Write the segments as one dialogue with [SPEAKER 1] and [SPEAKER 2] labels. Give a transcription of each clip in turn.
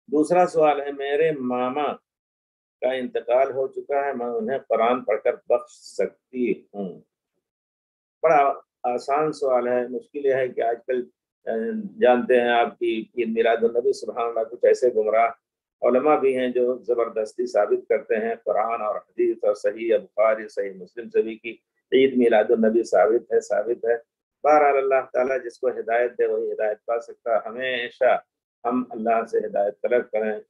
[SPEAKER 1] दूसरा सवाल है, मेरे मामा का इंतकाल हो चुका है, मैं उन्हें कुरान पढ़कर बख्श सकती हूँ? बड़ा आसान सवाल है। मुश्किल यह है कि आजकल जानते हैं आप कि ईद मिलादुन्नबी सुभान अल्लाह कुछ ऐसे गुमराह उलमा भी हैं जो ज़बरदस्ती साबित करते हैं कुरान और हदीस और सही बुखारी सही मुस्लिम से भी कि ईद मिलादुन्नबी साबित है। बहरहाल अल्लाह ताला जिसको हिदायत दे वही हिदायत पा सकता है। हमेशा हम अल्लाह से हिदायत तलब करें।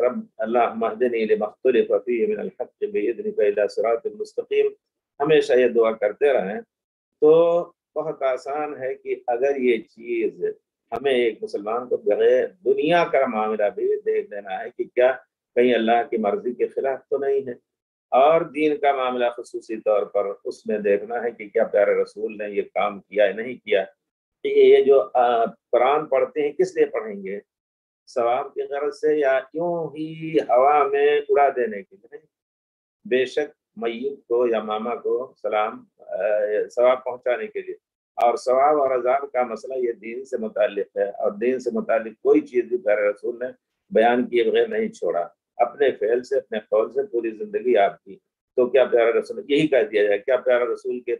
[SPEAKER 1] रब अल्लाह महदिनी लिमख्तलिफ़ फ़ीहि मिनल हक़्क़ि बिइज़निका इला सिरातिल मुस्तक़ीम, हमेशा ये दुआ करते रहें। तो बहुत आसान है कि अगर ये चीज़ हमें एक मुसलमान को बगैर दुनिया का मामला भी देख लेना है कि क्या कहीं अल्लाह की मर्जी के खिलाफ तो नहीं है, और दीन का मामला खसूसी तौर पर उसमें देखना है कि क्या प्यारे रसूल ने ये काम किया है नहीं किया। ये जो कुरान पढ़ते हैं किस लिए पढ़ेंगे? सवाब की गरज से या यूं ही हवा में उड़ा देने के लिए? नहीं, बेशक मय्यत को या मामा को सलाम सवाब पहुंचाने के लिए। और सवाब और अजाब का मसला ये दीन से मुताल्लिक है, और दीन से मुताल्लिक कोई चीज़ भी प्यारे रसूल ने बयान किए बगैर नहीं छोड़ा। अपने फ़ेल से अपने कौल से पूरी ज़िंदगी आपकी। तो क्या प्यारा रसूल, यही कह दिया जाए, क्या प्यारा रसूल के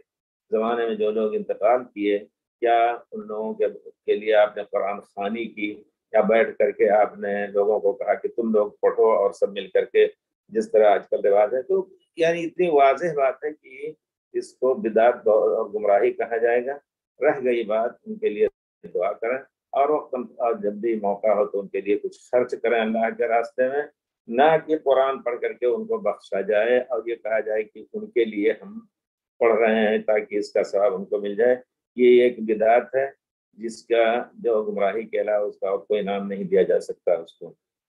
[SPEAKER 1] ज़माने में जो लोग इंतकाल किए, क्या उन लोगों के लिए आपने कुरान ख़वानी की, या बैठ करके आपने लोगों को कहा कि तुम लोग पढ़ो और सब मिल करके जिस तरह आजकल रिवाज है? तो यानी इतनी वाज़ेह बात है कि इसको बिदअत और गुमराही कहा जाएगा। रह गई बात, उनके लिए दुआ करें, और और जब भी मौका हो तो उनके लिए कुछ खर्च करें अल्लाह के रास्ते में, ना कि कुरान पढ़ करके उनको बख्शा जाए और ये कहा जाए कि उनके लिए हम पढ़ रहे हैं ताकि इसका सवाब उनको मिल जाए। ये एक बिदअत है जिसका जो गुमराही के अलावा उसका और कोई नाम नहीं दिया जा सकता उसको।